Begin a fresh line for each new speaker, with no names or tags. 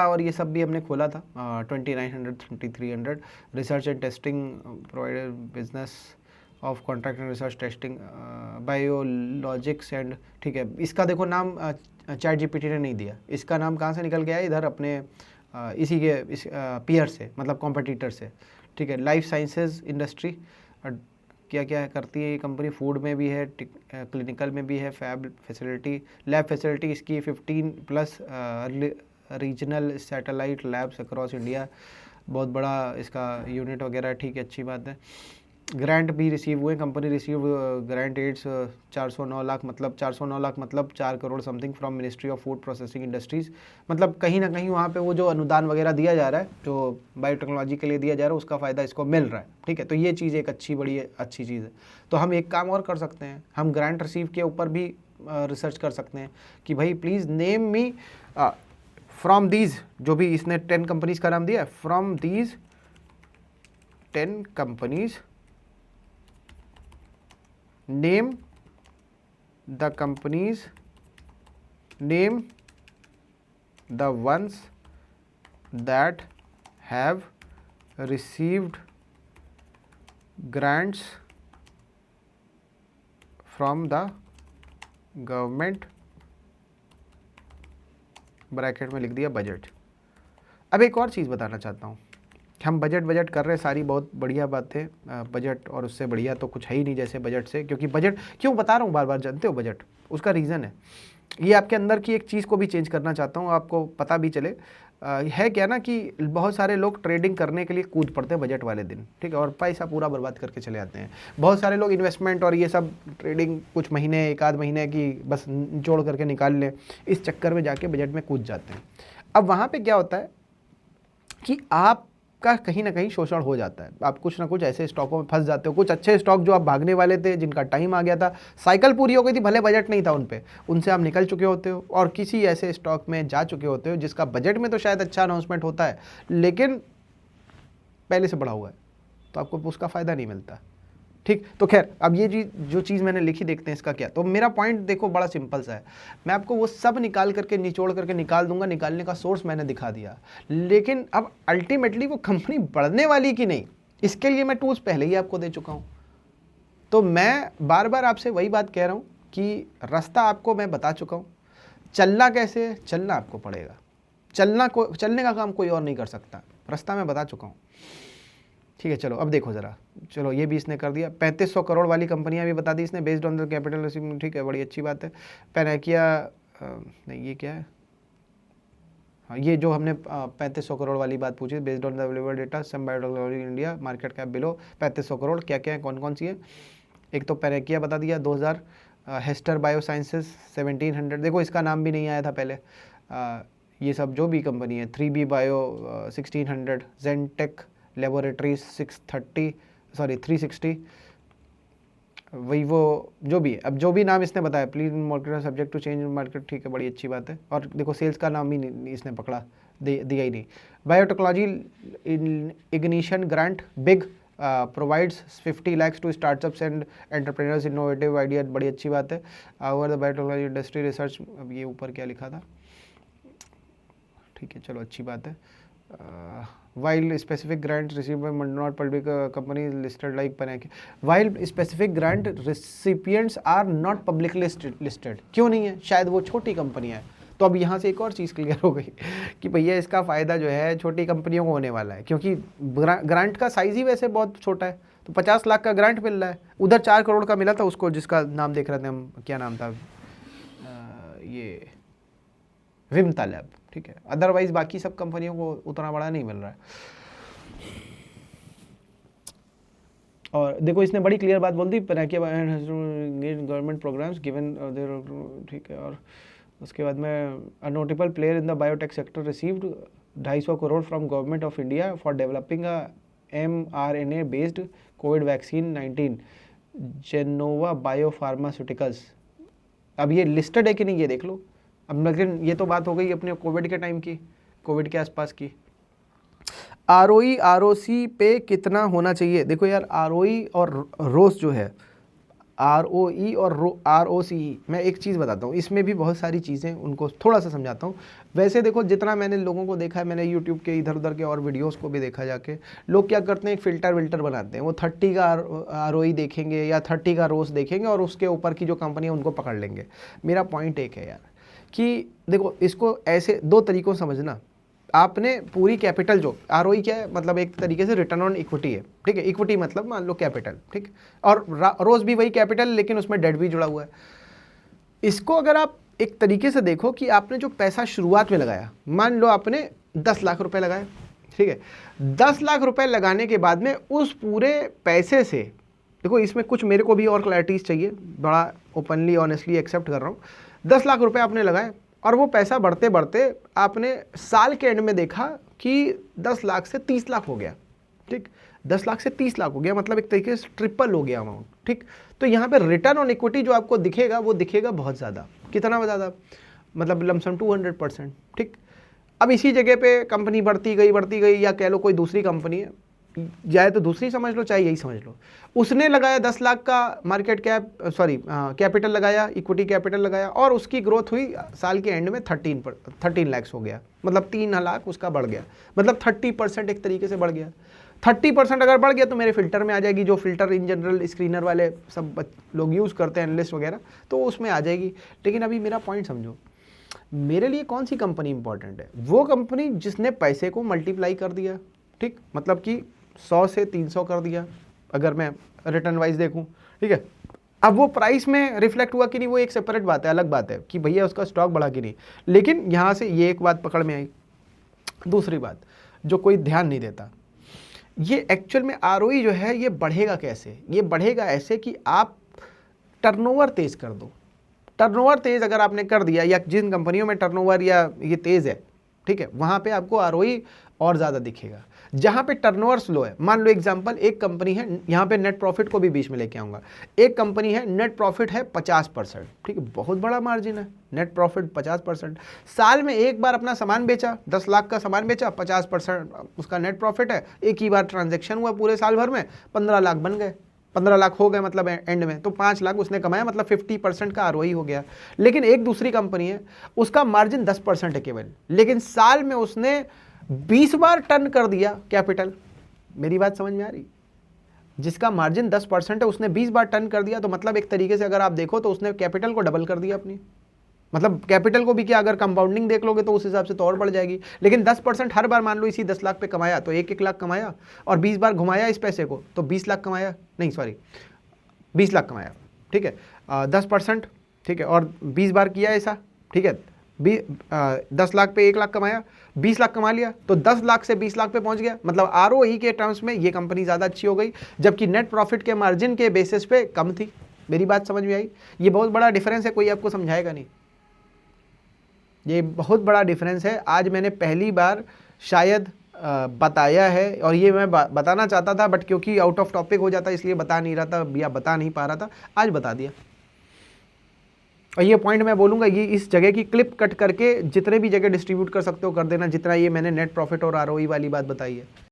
और ये सब भी हमने खोला था 2900 2300 research and testing provider business of contract and research testing biologics and, ठीक है। इसका देखो नाम चैट जीपीटी ने नहीं दिया, इसका नाम कहाँ से निकल गया है, इधर अपने इसी के इस पीयर से, मतलब कॉम्पिटिटर से, ठीक है। लाइफ साइंसेज इंडस्ट्री क्या क्या करती है ये कंपनी, फूड में भी है, क्लिनिकल में भी है, फैब फैसिलिटी, लैब फैसिलिटी इसकी 15+ regional satellite labs across India, बहुत बड़ा इसका यूनिट वगैरह, ठीक है, अच्छी बात है। ग्रांट भी रिसीव हुए, company receive grant aids 409 lakh, मतलब 409 लाख मतलब 4 crore something from ministry of food processing industries, मतलब कहीं ना कहीं वहाँ पे वो जो अनुदान वगैरह दिया जा रहा है, जो बायोटेक्नोलॉजी के लिए दिया जा रहा है, उसका फ़ायदा इसको मिल रहा है, ठीक है। तो ये चीज़ एक बड़ी अच्छी चीज़ है। तो हम एक काम और कर सकते हैं, हम ग्रांट रिसीव के ऊपर भी रिसर्च कर सकते हैं कि भाई please name me from these, जो भी इसने 10 कंपनीज़ का नाम दिया, from these 10 companies name the companies, name the ones that have received grants from the government, bracket में लिख दिया बजट। अब एक और चीज़ बताना चाहता हूँ, हम बजट कर रहे हैं, सारी बहुत बढ़िया बात है, बजट और उससे बढ़िया तो कुछ है ही नहीं जैसे बजट से, क्योंकि बजट क्यों बता रहा हूँ बार बार, जानते हो बजट, उसका रीज़न है, ये आपके अंदर की एक चीज़ को भी चेंज करना चाहता हूँ, आपको पता भी चले। है क्या ना कि बहुत सारे लोग ट्रेडिंग करने के लिए कूद पड़ते हैं बजट वाले दिन, ठीक है, और पैसा पूरा बर्बाद करके चले आते हैं। बहुत सारे लोग इन्वेस्टमेंट और ये सब ट्रेडिंग कुछ महीने, एक आध महीने की बस जोड़ करके निकाल लें, इस चक्कर में जाके बजट में कूद जाते हैं। अब वहाँ पर क्या होता है कि आप का कहीं ना कहीं शोषण हो जाता है, आप कुछ ना कुछ ऐसे स्टॉकों में फंस जाते हो, कुछ अच्छे स्टॉक जो आप भागने वाले थे, जिनका टाइम आ गया था, साइकिल पूरी हो गई थी, भले बजट नहीं था उन पे, उनसे आप निकल चुके होते हो और किसी ऐसे स्टॉक में जा चुके होते हो जिसका बजट में तो शायद अच्छा अनाउंसमेंट होता है लेकिन पहले से बढ़ा हुआ है, तो आपको उसका फ़ायदा नहीं मिलता, ठीक। तो खैर, अब ये जो चीज़ मैंने लिखी, देखते हैं इसका क्या। तो मेरा पॉइंट देखो बड़ा सिंपल सा है, मैं आपको वो सब निकाल करके निचोड़ करके निकाल दूंगा, निकालने का सोर्स मैंने दिखा दिया, लेकिन अब अल्टीमेटली वो कंपनी बढ़ने वाली कि नहीं, इसके लिए मैं टूल्स पहले ही आपको दे चुका हूँ। तो मैं बार बार आपसे वही बात कह रहा हूँ कि रास्ता आपको मैं बता चुका हूँ, चलना कैसे है, चलना आपको पड़ेगा, चलने का काम कोई और नहीं कर सकता, रास्ता मैं बता चुका हूँ, ठीक है। चलो अब देखो ज़रा, चलो ये भी इसने कर दिया, 3500 करोड़ वाली कंपनियां भी बता दी इसने, based on the capital receive, ठीक है, बड़ी अच्छी बात है। पैनाकिया नहीं, ये क्या है, हाँ ये जो हमने 3500 करोड़ वाली बात पूछी, based on the available data some biotechnology India market cap below 3500 crore, क्या क्या है, कौन कौन सी है, एक तो पैनाकिया बता दिया 2000, हेस्टर बायो साइंसेज 1700, देखो इसका नाम भी नहीं आया था पहले, ये सब जो भी कंपनी है, 3B बायो 1600, जेनटेक लेबोरेटरीज 360, वही वो जो भी है, अब जो भी नाम इसने बताया, please market subject to change market, ठीक है, बड़ी अच्छी बात है। और देखो सेल्स का नाम ही इसने पकड़ा दिया ही नहीं। Biotechnology ignition grant big provides 50 lakhs to startups and entrepreneurs innovative idea, बड़ी अच्छी बात है। Over the biotechnology industry research, अब ये ऊपर क्या लिखा था, ठीक है, चलो अच्छी बात है। While specific grants received by not public companies listed like Panakia, while specific grant recipients are not publicly listed, क्यों नहीं है, शायद वो छोटी कंपनी है। तो अब यहाँ से एक और चीज़ क्लियर हो गई कि भैया इसका फ़ायदा जो है छोटी कंपनियों को होने वाला है, क्योंकि ग्रांट का साइज़ ही वैसे बहुत छोटा है, तो 50 लाख का ग्रांट मिल रहा है, उधर 4 करोड़ का मिला था उसको, जिसका नाम देख रहे थे हम, क्या नाम था, ये विमता लैब, ठीक है। अदरवाइज बाकी सब कंपनियों को उतना बड़ा नहीं मिल रहा है। और देखो इसने बड़ी क्लियर बात बोल दी, गवर्नमेंट प्रोग्राम्स गिवन, ठीक है। और उसके बाद में a notable player in the biotech sector received 250 crore from government of India for developing a mRNA based covid vaccine 19 Gennova biopharmaceuticals. अब ये लिस्टेड है कि नहीं ये देख लो। अब लेकिन ये तो बात हो गई अपने कोविड के टाइम की, कोविड के आसपास की। ROE ROC पे कितना होना चाहिए, देखो यार ROE और रोस जो है, ROE और ROCE। मैं एक चीज़ बताता हूँ, इसमें भी बहुत सारी चीज़ें उनको थोड़ा सा समझाता हूँ। वैसे देखो, जितना मैंने लोगों को देखा है, मैंने यूट्यूब के इधर उधर के और वीडियोस को भी देखा जाके, लोग क्या करते हैं, एक फ़िल्टर विल्टर बनाते हैं। वो 30 का ROE देखेंगे या 30 का रोस देखेंगे और उसके ऊपर की जो कंपनी है उनको पकड़ लेंगे। मेरा पॉइंट एक है यार कि देखो, इसको ऐसे दो तरीक़ों से समझना। आपने पूरी कैपिटल, जो ROE क्या है, मतलब एक तरीके से रिटर्न ऑन इक्विटी है, ठीक है। इक्विटी मतलब मान लो कैपिटल, ठीक। और रोज भी वही कैपिटल, लेकिन उसमें डेट भी जुड़ा हुआ है। इसको अगर आप एक तरीके से देखो कि आपने जो पैसा शुरुआत में लगाया, मान लो आपने 10 लाख रुपए लगाए, ठीक है। 10 लाख रुपए लगाने के बाद में उस पूरे पैसे से, देखो इसमें कुछ मेरे को भी और क्लैरिटीज चाहिए, बड़ा ओपनली ऑनेस्टली एक्सेप्ट कर रहा हूँ। 10 लाख रुपए आपने लगाए और वो पैसा बढ़ते बढ़ते आपने साल के एंड में देखा कि 10 लाख से 30 लाख हो गया, ठीक। 10 लाख से 30 लाख हो गया, मतलब एक तरीके से ट्रिपल हो गया अमाउंट, ठीक। तो यहाँ पे रिटर्न ऑन इक्विटी जो आपको दिखेगा वो दिखेगा बहुत ज़्यादा। कितना ज़्यादा? मतलब लमसम 200%, ठीक। अब इसी जगह पे कंपनी बढ़ती गई, या कह लो कोई दूसरी कंपनी है, चाहे तो दूसरी समझ लो चाहे यही समझ लो, उसने लगाया 10 लाख का मार्केट कैप, कैपिटल लगाया, इक्विटी कैपिटल लगाया, और उसकी ग्रोथ हुई साल के एंड में 13 लाख हो गया, मतलब 3 लाख उसका बढ़ गया, मतलब 30% एक तरीके से बढ़ गया। 30% अगर बढ़ गया तो मेरे फिल्टर में आ जाएगी, जो फिल्टर इन जनरल स्क्रीनर वाले सब लोग यूज़ करते हैं, एनालिस्ट वगैरह, तो उसमें आ जाएगी। लेकिन अभी मेरा पॉइंट समझो, मेरे लिए कौन सी कंपनी इंपॉर्टेंट है? वो कंपनी जिसने पैसे को मल्टीप्लाई कर दिया, ठीक, मतलब कि 100 से 300 कर दिया, अगर मैं रिटर्न वाइज देखूं, ठीक है। अब वो प्राइस में रिफ्लेक्ट हुआ कि नहीं, वो एक सेपरेट बात है, अलग बात है कि भैया उसका स्टॉक बढ़ा कि नहीं। लेकिन यहाँ से ये एक बात पकड़ में आई। दूसरी बात जो कोई ध्यान नहीं देता, ये एक्चुअल में ROE जो है ये बढ़ेगा कैसे? ये बढ़ेगा ऐसे कि आप टर्नओवर तेज कर दो। टर्नओवर तेज अगर आपने कर दिया, या जिन कंपनियों में टर्नओवर या ये तेज है, ठीक है, वहाँ पे आपको ROE और ज़्यादा दिखेगा। जहाँ पे टर्नओवर स्लो है, मान लो एग्जांपल, एक कंपनी है, यहाँ पे नेट प्रॉफिट को भी बीच में लेके आऊँगा। एक कंपनी है, नेट प्रॉफिट है 50%, ठीक है, बहुत बड़ा मार्जिन है, नेट प्रॉफिट 50%। साल में एक बार अपना सामान बेचा, 10 लाख का सामान बेचा, 50% उसका नेट प्रॉफिट है। एक ही बार ट्रांजेक्शन हुआ पूरे साल भर में, 15 लाख बन गए, 15 लाख हो गए, मतलब एंड में तो 5 लाख उसने कमाया, मतलब 50% का ROE हो गया। लेकिन एक दूसरी कंपनी है, उसका मार्जिन 10% है केवल, लेकिन साल में उसने 20 बार टर्न कर दिया कैपिटल। मेरी बात समझ में आ रही? जिसका मार्जिन 10% है उसने 20 बार टर्न कर दिया, तो मतलब एक तरीके से अगर आप देखो तो उसने कैपिटल को डबल कर दिया अपनी। मतलब कैपिटल को भी क्या, अगर कंपाउंडिंग देख लोगे तो उस हिसाब से तो और बढ़ जाएगी। लेकिन 10% हर बार, मान लो इसी 10 लाख पे कमाया तो 1-1 लाख कमाया, और 20 बार घुमाया इस पैसे को तो 20 लाख कमाया, नहीं सॉरी 20 लाख कमाया, ठीक है। 10%, ठीक है, और 20 बार किया ऐसा, ठीक है। 10 लाख पे 1 लाख कमाया, 20 लाख कमा लिया, तो 10 लाख से 20 लाख पे पहुंच गया। मतलब ROE के टर्म्स में ये कंपनी ज़्यादा अच्छी हो गई, जबकि नेट प्रॉफिट के मार्जिन के बेसिस पे कम थी। मेरी बात समझ में आई? ये बहुत बड़ा डिफरेंस है, कोई आपको समझाएगा नहीं, ये बहुत बड़ा डिफरेंस है। आज मैंने पहली बार शायद बताया है, और ये मैं बताना चाहता था, बट क्योंकि आउट ऑफ टॉपिक हो जाता इसलिए बता नहीं रहा था, या बता नहीं पा रहा था, आज बता दिया। और ये पॉइंट मैं बोलूँगा, ये इस जगह की क्लिप कट करके जितने भी जगह डिस्ट्रीब्यूट कर सकते हो कर देना, जितना ये मैंने नेट प्रॉफिट और ROE वाली बात बताई है।